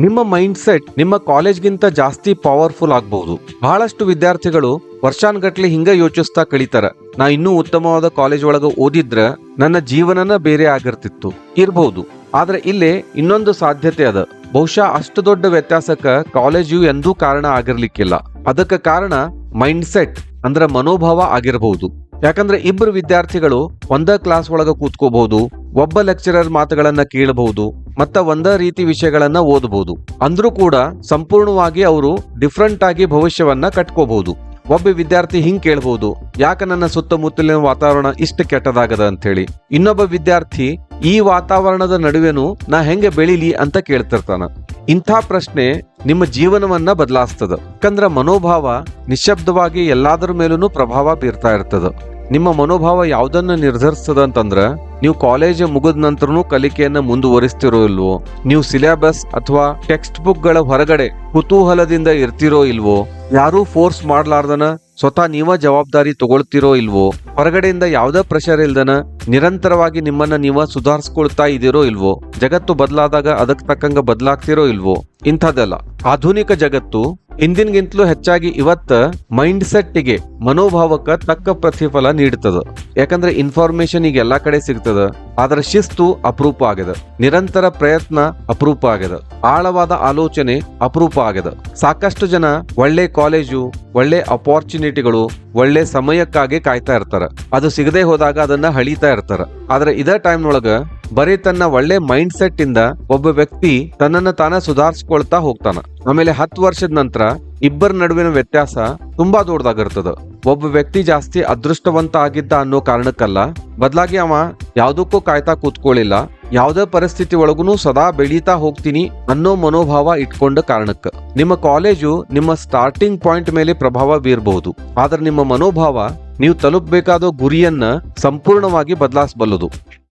ನಿಮ್ಮ mind set ನಿಮ್ಮ ಕಾಲೇಜ್ಗಿಂತ ಜಾಸ್ತಿ ಪವರ್ಫುಲ್ ಆಗಬಹುದು. ಬಹಳಷ್ಟು ವಿದ್ಯಾರ್ಥಿಗಳು ವರ್ಷಾನ್ಗಟ್ಲೆ ಹಿಂಗ ಯೋಚಿಸ್ತಾ ಕಳೀತಾರ, ನಾ ಇನ್ನೂ ಉತ್ತಮವಾದ ಕಾಲೇಜ್ ಒಳಗ ಓದಿದ್ರ ನನ್ನ ಜೀವನನ ಬೇರೆ ಆಗಿರ್ತಿತ್ತು ಇರ್ಬಹುದು. ಆದ್ರೆ ಇಲ್ಲೇ ಇನ್ನೊಂದು ಸಾಧ್ಯತೆ ಅದ. ಬಹುಶಃ ಅಷ್ಟು ದೊಡ್ಡ ವ್ಯತ್ಯಾಸಕ್ಕ ಕಾಲೇಜು ಎಂದೂ ಕಾರಣ ಆಗಿರ್ಲಿಕ್ಕಿಲ್ಲ. ಅದಕ್ಕೆ ಕಾರಣ ಮೈಂಡ್ ಸೆಟ್ ಅಂದ್ರ ಮನೋಭಾವ ಆಗಿರಬಹುದು. ಯಾಕಂದ್ರೆ ಇಬ್ಬರು ವಿದ್ಯಾರ್ಥಿಗಳು ಒಂದ ಕ್ಲಾಸ್ ಒಳಗ ಕೂತ್ಕೋಬಹುದು, ಒಬ್ಬ ಲೆಕ್ಚರರ್ ಮಾತುಗಳನ್ನ ಕೇಳಬಹುದು, ಮತ್ತ ಒಂದ ರೀತಿ ವಿಷಯಗಳನ್ನ ಓದಬಹುದು. ಅಂದ್ರೂ ಕೂಡ ಸಂಪೂರ್ಣವಾಗಿ ಅವರು ಡಿಫ್ರೆಂಟ್ ಆಗಿ ಭವಿಷ್ಯವನ್ನ ಕಟ್ಕೋಬಹುದು. ಒಬ್ಬ ವಿದ್ಯಾರ್ಥಿ ಹಿಂಗ್ ಕೇಳಬಹುದು, ಯಾಕ ನನ್ನ ಸುತ್ತಮುತ್ತಲಿನ ವಾತಾವರಣ ಇಷ್ಟು ಕೆಟ್ಟದಾಗದ ಅಂತ ಹೇಳಿ. ಇನ್ನೊಬ್ಬ ವಿದ್ಯಾರ್ಥಿ ಈ ವಾತಾವರಣದ ನಡುವೆನೂ ನಾ ಹೆಂಗೆ ಬೆಳಿಲಿ ಅಂತ ಕೇಳ್ತಿರ್ತಾನ. ಇಂಥ ಪ್ರಶ್ನೆ ನಿಮ್ಮ ಜೀವನವನ್ನ ಬದಲಾಯಿಸ್ತದ. ಯಾಕಂದ್ರ ಮನೋಭಾವ ನಿಶಬ್ದವಾಗಿ ಎಲ್ಲಾದ್ರ ಮೇಲೂ ಪ್ರಭಾವ ಬೀರ್ತಾ ಇರ್ತದ. ನಿಮ್ಮ ಮನೋಭಾವ ಯಾವ್ದನ್ನ ನಿರ್ಧರಿಸ್ತದ ಅಂತಂದ್ರ ನೀವು ಕಾಲೇಜ್ ಮುಗಿದ ನಂತರನು ಕಲಿಕೆಯನ್ನ ಮುಂದುವರಿಸ್ತಿರೋ ಇಲ್ವೋ, ನೀವು ಸಿಲೆಬಸ್ ಅಥವಾ ಟೆಕ್ಸ್ಟ್ ಬುಕ್ ಗಳ ಹೊರಗಡೆ ಕುತೂಹಲದಿಂದ ಇರ್ತಿರೋ ಇಲ್ವೋ, ಯಾರೂ ಫೋರ್ಸ್ ಮಾಡ್ಲಾರ್ದನ ಸ್ವತಃ ನೀವ ಜವಾಬ್ದಾರಿ ತಗೊಳ್ತಿರೋ ಇಲ್ವೋ, ಹೊರಗಡೆಯಿಂದ ಯಾವ್ದೇ ಪ್ರೆಷರ್ ಇಲ್ದನ ನಿರಂತರವಾಗಿ ನಿಮ್ಮನ್ನ ನೀವ ಸುಧಾರಿಸ್ಕೊಳ್ತಾ ಇದೀರೋ ಇಲ್ವೋ, ಜಗತ್ತು ಬದಲಾದಾಗ ಅದಕ್ಕೆ ತಕ್ಕಂಗ ಬದಲಾಗ್ತಿರೋ ಇಲ್ವೋ. ಇಂಥದ್ದೆಲ್ಲ ಆಧುನಿಕ ಜಗತ್ತು ಹಿಂದಿನ್ಗಿಂತಲೂ ಹೆಚ್ಚಾಗಿ ಇವತ್ತ ಮೈಂಡ್ ಸೆಟ್ಗೆ ಮನೋಭಾವಕ್ಕ ತಕ್ಕ ಪ್ರತಿಫಲ ನೀಡ್ತದ. ಯಾಕಂದ್ರೆ ಇನ್ಫಾರ್ಮೇಶನ್ ಈಗ ಎಲ್ಲಾ ಕಡೆ ಸಿಗ್ತದ, ಆದ್ರ ಶಿಸ್ತು ಅಪರೂಪ ಆಗ್ಯದ, ನಿರಂತರ ಪ್ರಯತ್ನ ಅಪರೂಪ ಆಗ್ಯದ, ಆಳವಾದ ಆಲೋಚನೆ ಅಪರೂಪ ಆಗ್ಯದ. ಸಾಕಷ್ಟು ಜನ ಒಳ್ಳೆ ಕಾಲೇಜು, ಒಳ್ಳೆ ಅಪಾರ್ಚುನಿಟಿಗಳು, ಒಳ್ಳೆ ಸಮಯಕ್ಕಾಗಿ ಕಾಯ್ತಾ ಇರ್ತಾರ. ಅದು ಸಿಗದೆ ಹೋದಾಗ ಅದನ್ನ ಹಳಿತಾ ಇರ್ತಾರ. ಆದ್ರೆ ಇದೇ ಟೈಮ್ ಒಳಗ ಬರೀ ತನ್ನ ಒಳ್ಳೆ ಮೈಂಡ್ ಸೆಟ್ ಇಂದ ಒಬ್ಬ ವ್ಯಕ್ತಿ ತನ್ನನ್ನ ತಾನ ಸುಧಾರಿಸ್ಕೊಳ್ತಾ ಹೋಗ್ತಾನ. ಆಮೇಲೆ 10 ವರ್ಷದ ನಂತರ ಇಬ್ಬರ ನಡುವಿನ ವ್ಯತ್ಯಾಸ ತುಂಬಾ ದೊಡ್ಡದಾಗಿರ್ತದ. ಒಬ್ಬ ವ್ಯಕ್ತಿ ಜಾಸ್ತಿ ಅದೃಷ್ಟವಂತ ಆಗಿದ್ದ ಅನ್ನೋ ಕಾರಣಕ್ಕಲ್ಲ, ಬದಲಾಗಿ ಅವ ಯಾವ್ದಕ್ಕೂ ಕಾಯ್ತಾ ಕೂತ್ಕೊಳ್ಳಿಲ್ಲ, ಯಾವುದೇ ಪರಿಸ್ಥಿತಿ ಒಳಗೂ ಸದಾ ಬೆಳೀತಾ ಹೋಗ್ತೀನಿ ಅನ್ನೋ ಮನೋಭಾವ ಇಟ್ಕೊಂಡ ಕಾರಣಕ್ಕ. ನಿಮ್ಮ ಕಾಲೇಜು ನಿಮ್ಮ ಸ್ಟಾರ್ಟಿಂಗ್ ಪಾಯಿಂಟ್ ಮೇಲೆ ಪ್ರಭಾವ ಬೀರಬಹುದು, ಆದ್ರೆ ನಿಮ್ಮ ಮನೋಭಾವ ನೀವು ತಲುಪಬೇಕಾದ ಗುರಿಯನ್ನ ಸಂಪೂರ್ಣವಾಗಿ ಬದಲಾಯಿಸಬಲ್ಲದು.